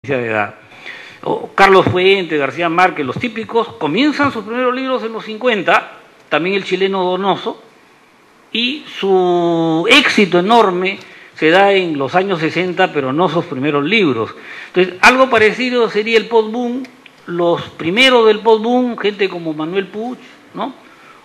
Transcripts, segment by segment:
de edad. Carlos Fuentes, García Márquez, los típicos, comienzan sus primeros libros en los 50, también el chileno Donoso, y su éxito enorme se da en los años 60, pero no sus primeros libros. Entonces, algo parecido sería el post-boom, los primeros del post-boom, gente como Manuel Puig, ¿no?,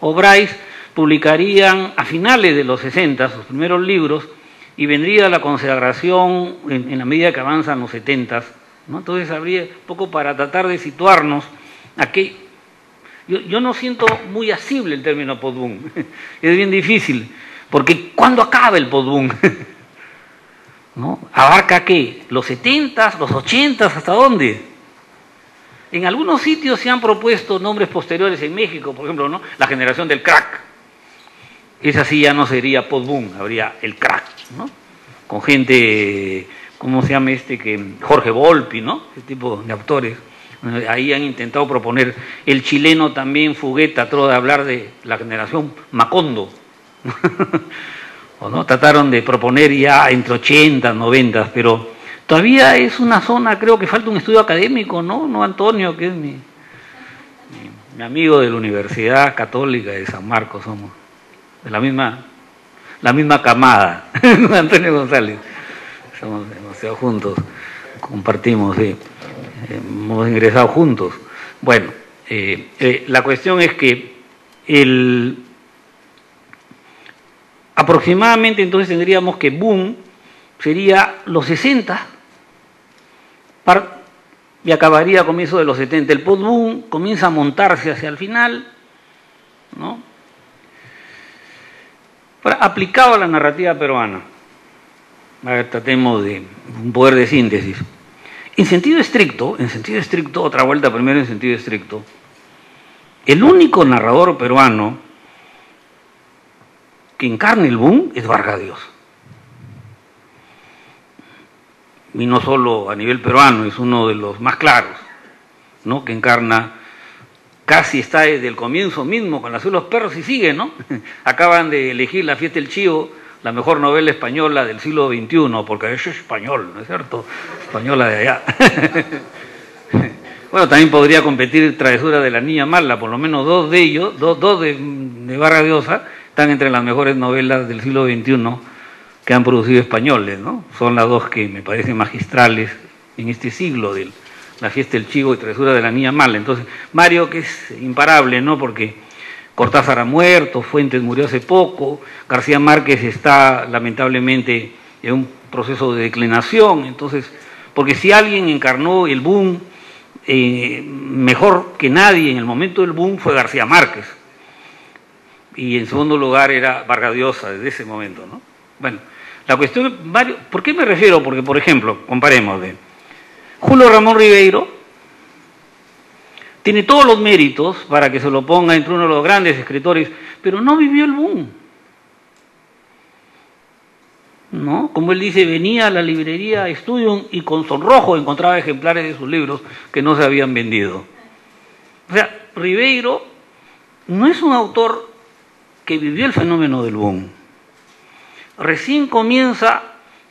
o Bryce, publicarían a finales de los 60 sus primeros libros, y vendría la consagración en la medida que avanzan los 70, ¿no? Entonces habría un poco para tratar de situarnos aquí. Yo no siento muy asible el término post-boom, es bien difícil, porque ¿cuándo acaba el post-boom? ¿No? ¿Abarca qué? ¿Los 70, los 80, hasta dónde? En algunos sitios se han propuesto nombres posteriores en México, por ejemplo, ¿no?, la generación del crack. Esa sí ya no sería post-boom, habría el crack, ¿no?, con gente, ¿cómo se llama Jorge Volpi, ¿no?, ese tipo de autores. Ahí han intentado proponer. El chileno también, Fuguet, trató de hablar de la generación Macondo. ¿O no? Trataron de proponer ya entre 80, 90, pero todavía es una zona, creo que falta un estudio académico, ¿no? No, Antonio, que es mi amigo de la Universidad Católica de San Marcos, somos de la misma camada, Antonio González. Somos demasiado juntos, compartimos, hemos ingresado juntos. Bueno, la cuestión es que aproximadamente entonces tendríamos que boom sería los 60 y acabaría a comienzos de los 70. El post-boom comienza a montarse hacia el final, ¿no? Ahora, aplicado a la narrativa peruana, a ver, tratemos de un poder de síntesis. En sentido estricto, otra vuelta primero en sentido estricto, el único narrador peruano que encarna el boom es Vargas Llosa. Y no solo a nivel peruano, es uno de los más claros, ¿no?, que encarna, casi está desde el comienzo mismo, con La ciudad de los perros, y sigue, ¿no? Acaban de elegir La fiesta del chivo, la mejor novela española del siglo XXI, porque es español, ¿no es cierto? Española de allá. Bueno, también podría competir Travesura de la niña mala, por lo menos dos de ellos, dos de Vargas Llosa, están entre las mejores novelas del siglo XXI que han producido españoles, ¿no? Son las dos que me parecen magistrales en este siglo, de La fiesta del chivo y Travesura de la niña mala. Entonces, Mario, que es imparable, ¿no?, porque Cortázar ha muerto, Fuentes murió hace poco, García Márquez está lamentablemente en un proceso de declinación. Entonces, porque si alguien encarnó el boom mejor que nadie en el momento del boom fue García Márquez, y en segundo lugar era Vargas Llosa desde ese momento, ¿no? Bueno, la cuestión, ¿por qué me refiero? Porque, por ejemplo, comparemos, Julio Ramón Ribeiro tiene todos los méritos para que se lo ponga entre uno de los grandes escritores, pero no vivió el boom, ¿no? Como él dice, venía a la librería Studium y con sonrojo encontraba ejemplares de sus libros que no se habían vendido. O sea, Ribeiro no es un autor que vivió el fenómeno del boom. Recién comienza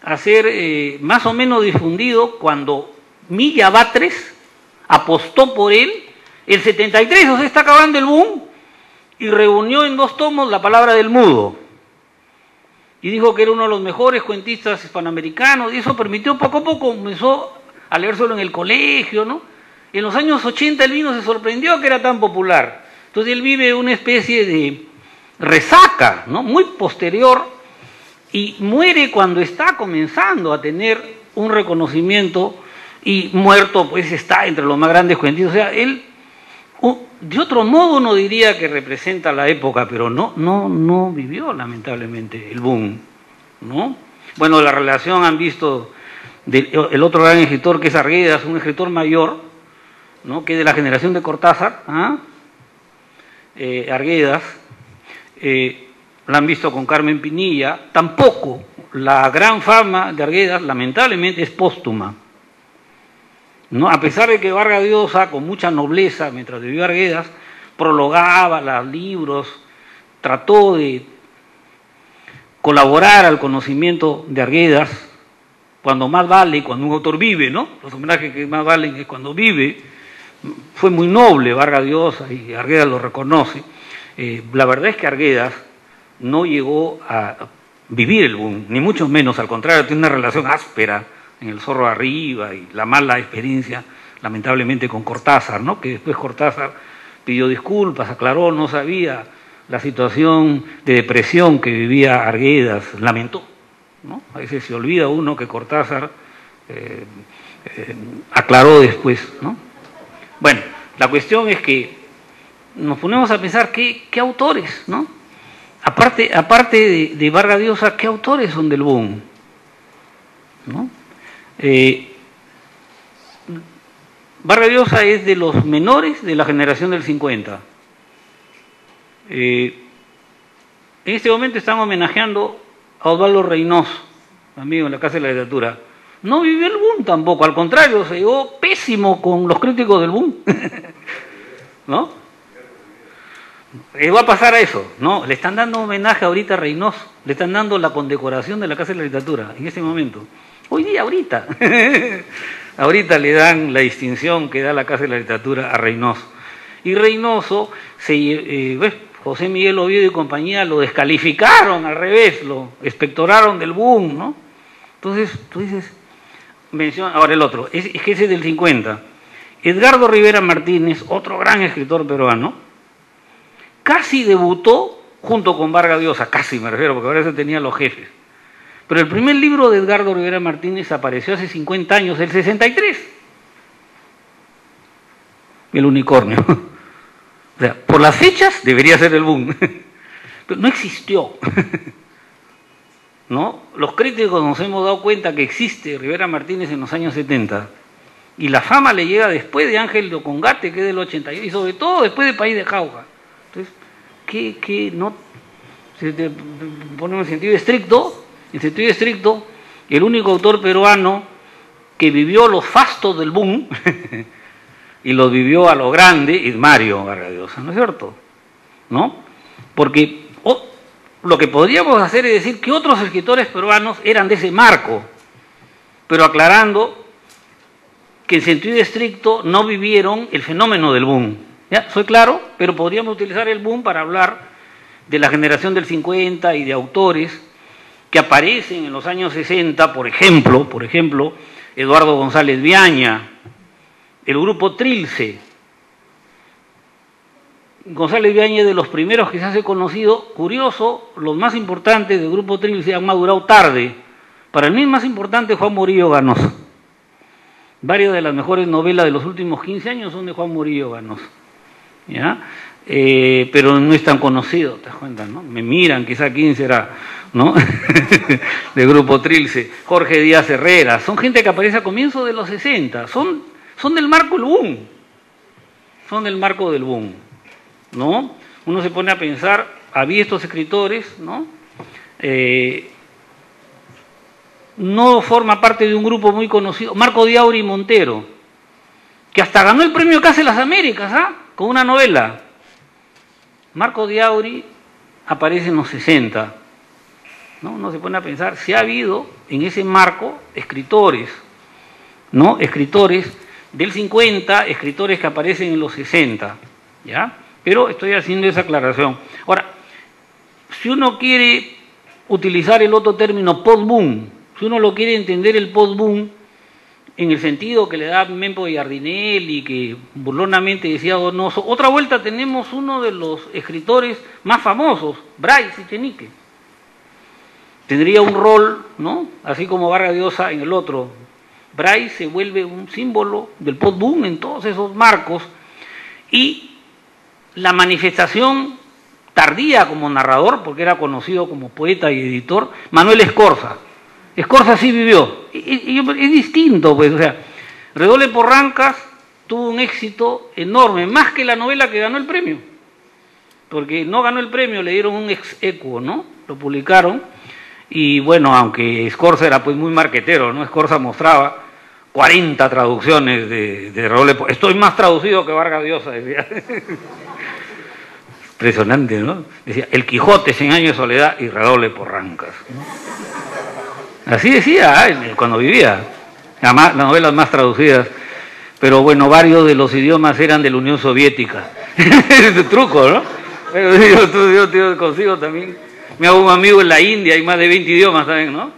a ser más o menos difundido cuando Milla Batres apostó por él el 73, o sea, está acabando el boom, y reunió en 2 tomos La palabra del mudo, y dijo que era uno de los mejores cuentistas hispanoamericanos, y eso permitió, poco a poco comenzó a leérselo en el colegio, ¿no? En los años 80 el vino se sorprendió que era tan popular. Entonces él vive una especie de resaca, ¿no?, muy posterior, y muere cuando está comenzando a tener un reconocimiento, y muerto pues está entre los más grandes cuentistas. O sea, él, de otro modo uno diría que representa la época, pero no vivió lamentablemente el boom, ¿no? Bueno, la relación han visto el otro gran escritor, que es Arguedas, un escritor mayor, ¿no?, que es de la generación de Cortázar, Arguedas, la han visto con Carmen Pinilla. Tampoco la gran fama de Arguedas, lamentablemente, es póstuma, ¿no? A pesar de que Vargas Llosa, con mucha nobleza, mientras vivió Arguedas, prologaba los libros, trató de colaborar al conocimiento de Arguedas, cuando más vale, cuando un autor vive, ¿no? Los homenajes que más valen es cuando vive. Fue muy noble Vargas Llosa y Arguedas lo reconoce. La verdad es que Arguedas no llegó a vivir el boom, ni mucho menos, al contrario, tiene una relación áspera en El Zorro Arriba y la mala experiencia, lamentablemente, con Cortázar, ¿no? Que después Cortázar pidió disculpas, aclaró, no sabía la situación de depresión que vivía Arguedas, lamentó, ¿no? A veces se olvida uno que Cortázar aclaró después, ¿no? Bueno, la cuestión es que nos ponemos a pensar qué autores, ¿no? Aparte de Vargas Llosa, ¿qué autores son del boom? ¿No? Vargas Llosa es de los menores de la generación del 50. En este momento están homenajeando a Osvaldo Reynoso, amigo en la Casa de la Literatura. No vivió el boom tampoco, al contrario, se llevó pésimo con los críticos del boom. ¿No? Va a pasar a eso, ¿no? Le están dando homenaje ahorita a Reynoso, le están dando la condecoración de la Casa de la Literatura, en este momento. Hoy día, ahorita. Ahorita le dan la distinción que da la Casa de la Literatura a Reynoso. Y Reynoso, José Miguel Oviedo y compañía lo descalificaron, al revés, lo expectoraron del boom, ¿no? Entonces, tú dices, ahora el otro, es que ese es del 50. Edgardo Rivera Martínez, otro gran escritor peruano, casi debutó junto con Vargas Llosa, casi me refiero, porque ahora se tenía Los Jefes. Pero el primer libro de Edgardo Rivera Martínez apareció hace 50 años, el 63. El unicornio. O sea, por las fechas debería ser el boom. Pero no existió. ¿No? Los críticos nos hemos dado cuenta que existe Rivera Martínez en los años 70. Y la fama le llega después de Ángel de Ocongate, que es del 81, y sobre todo después de País de Jauja. Entonces, ¿qué no? Si te ponemos en sentido estricto, el único autor peruano que vivió los fastos del boom y los vivió a lo grande es Mario Vargas Llosa, ¿no es cierto? ¿No? Porque lo que podríamos hacer es decir que otros escritores peruanos eran de ese marco, pero aclarando que en sentido estricto no vivieron el fenómeno del boom. ¿Ya? Soy claro, pero podríamos utilizar el boom para hablar de la generación del 50 y de autores que aparecen en los años 60, por ejemplo, Eduardo González Viaña, el grupo Trilce. González Viaña es de los primeros que se hace conocido. Curioso, los más importantes del grupo Trilce han madurado tarde. Para mí el más importante es Juan Murillo Ganosa. Varias de las mejores novelas de los últimos 15 años son de Juan Murillo Ganosa. ¿Ya? Pero no es tan conocido, ¿te das cuenta? ¿No? Me miran, quizá quién será, ¿no? De grupo Trilce. Jorge Díaz Herrera, son gente que aparece a comienzos de los 60, son del marco del boom, son del marco del boom, ¿no? Uno se pone a pensar, había estos escritores, ¿no? No forma parte de un grupo muy conocido, Marco Diauri Montero, que hasta ganó el premio Casa de las Américas, ¿ah? Con una novela. Marco Diauri aparece en los 60, ¿no? Uno se pone a pensar si ha habido en ese marco escritores, ¿no? Escritores del 50, escritores que aparecen en los 60, ¿ya? Pero estoy haciendo esa aclaración. Ahora, si uno quiere utilizar el otro término post-boom, si uno lo quiere entender el post-boom en el sentido que le da Mempo Giardinelli, que burlonamente decía Donoso, otra vuelta tenemos uno de los escritores más famosos, Bryce Echenique. Tendría un rol, ¿no? Así como Vargas Llosa en el otro. Bryce se vuelve un símbolo del post-boom en todos esos marcos, y la manifestación tardía como narrador, porque era conocido como poeta y editor, Manuel Escorza. Escorza sí vivió, y es distinto, pues, o sea, Redoble Porrancas tuvo un éxito enorme, más que la novela que ganó el premio, porque no ganó el premio, le dieron un ex equo, ¿no? Lo publicaron, y bueno, aunque Escorza era pues muy marquetero, ¿no? Escorza mostraba 40 traducciones de Redoble Porrancas, estoy más traducido que Vargas Llosa, decía. Impresionante, ¿no? Decía, El Quijote, 100 años de soledad y Redoble Porrancas, ¿no? Así decía cuando vivía. Las novelas más traducidas. Pero bueno, varios de los idiomas eran de la Unión Soviética. Es un truco, ¿no? Yo consigo también. Me hago un amigo en la India, hay más de 20 idiomas también, ¿no?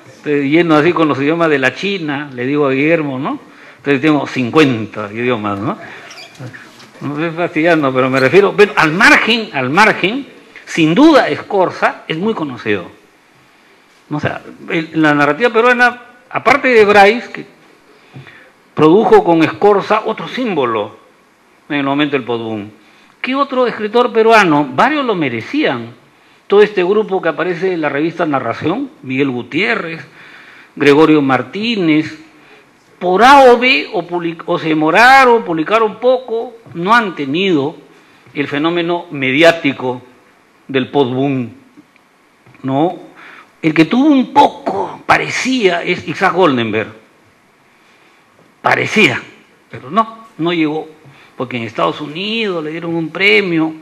Entonces, yendo así con los idiomas de la China, le digo a Guillermo, ¿no? Entonces tengo 50 idiomas, ¿no? No estoy fastidiando, pero me refiero... Pero al margen, sin duda Scorza es muy conocido. O sea, la narrativa peruana, aparte de Bryce, que produjo con Scorza otro símbolo en el momento del postboom. ¿Qué otro escritor peruano? Varios lo merecían. Todo este grupo que aparece en la revista Narración, Miguel Gutiérrez, Gregorio Martínez, por A o B, o se demoraron, publicaron poco, no han tenido el fenómeno mediático del postboom, ¿no? El que tuvo un poco, parecía, es Isaac Goldenberg. Parecía, pero no llegó, porque en Estados Unidos le dieron un premio.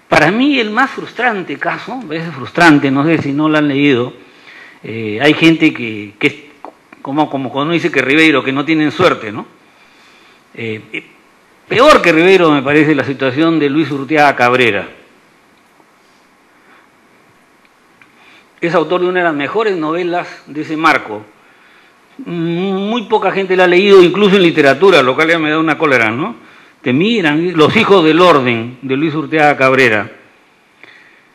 Para mí el más frustrante caso, es frustrante, no sé si no lo han leído, hay gente que es como cuando uno dice que Ribeiro, que no tienen suerte, ¿no? Peor que Ribeiro me parece la situación de Luis Urteaga Cabrera. Es autor de una de las mejores novelas de ese marco. Muy poca gente la ha leído, incluso en literatura, lo cual ya me da una cólera, ¿no? Te miran, Los hijos del orden, de Luis Urteaga Cabrera.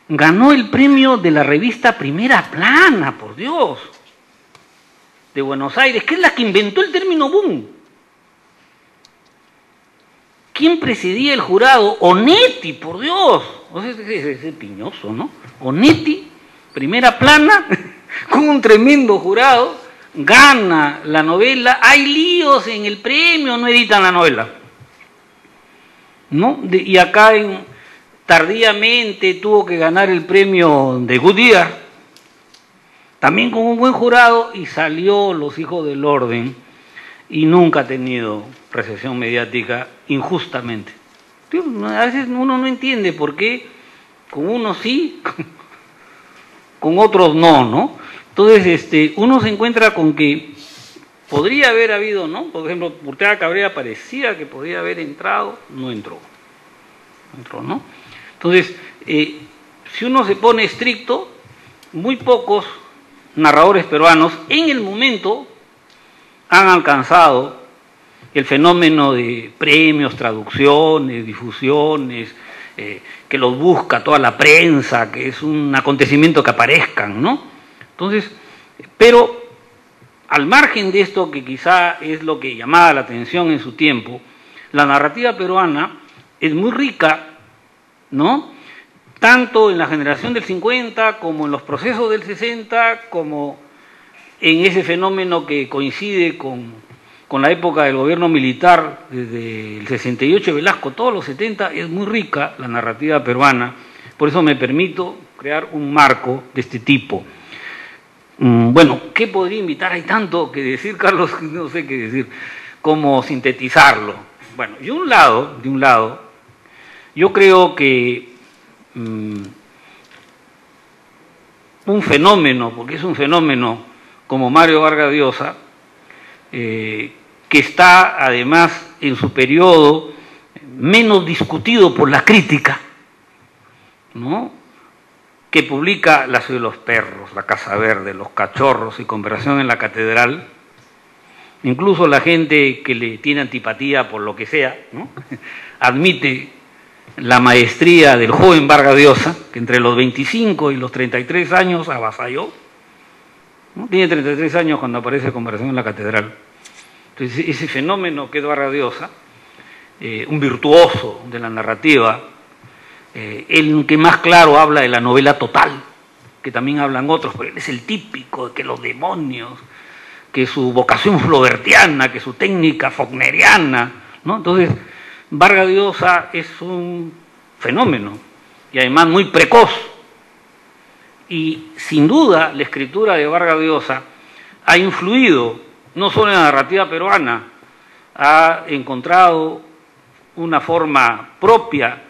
Ganó el premio de la revista Primera Plana, por Dios, de Buenos Aires, que es la que inventó el término boom. ¿Quién presidía el jurado? Onetti, por Dios. O sea, es piñoso, ¿no? Onetti, Primera Plana, con un tremendo jurado, gana la novela. Hay líos en el premio, no editan la novela, ¿no? Y acá tardíamente tuvo que ganar el premio de Goodyear, también con un buen jurado, y salió Los hijos del orden, y nunca ha tenido recepción mediática, injustamente. A veces uno no entiende por qué con unos sí, con otros no. Entonces uno se encuentra con que podría haber habido, ¿no? Por ejemplo, Urteaga Cabrera parecía que podía haber entrado, no entró, ¿no? Entonces, si uno se pone estricto, muy pocos narradores peruanos en el momento han alcanzado el fenómeno de premios, traducciones, difusiones, que los busca toda la prensa, que es un acontecimiento que aparezcan, ¿no? Entonces, pero al margen de esto, que quizá es lo que llamaba la atención en su tiempo, la narrativa peruana es muy rica, ¿no? Tanto en la generación del 50, como en los procesos del 60, como en ese fenómeno que coincide con la época del gobierno militar, desde el 68 Velasco, todos los 70, es muy rica la narrativa peruana. Por eso me permito crear un marco de este tipo. Bueno, ¿qué podría invitar? Hay tanto que decir, Carlos, no sé qué decir, cómo sintetizarlo. Bueno, de un lado, yo creo que un fenómeno, porque es un fenómeno como Mario Vargas Llosa, que está además en su periodo menos discutido por la crítica, ¿no? Que publica La ciudad de los perros, La casa verde, Los cachorros y Conversación en la catedral. Incluso la gente que le tiene antipatía por lo que sea, ¿no? Admite la maestría del joven Vargas Llosa, que entre los 25 y los 33 años avasalló, ¿no? Tiene 33 años cuando aparece Conversación en la catedral. Entonces, ese fenómeno que es Vargas Llosa, un virtuoso de la narrativa, el que más claro habla de la novela total, que también hablan otros, pero él es el típico de que los demonios, que su vocación flaubertiana, que su técnica faulkneriana, ¿no? Entonces, Vargas Llosa es un fenómeno, y además muy precoz. Y sin duda la escritura de Vargas Llosa ha influido no solo en la narrativa peruana, ha encontrado una forma propia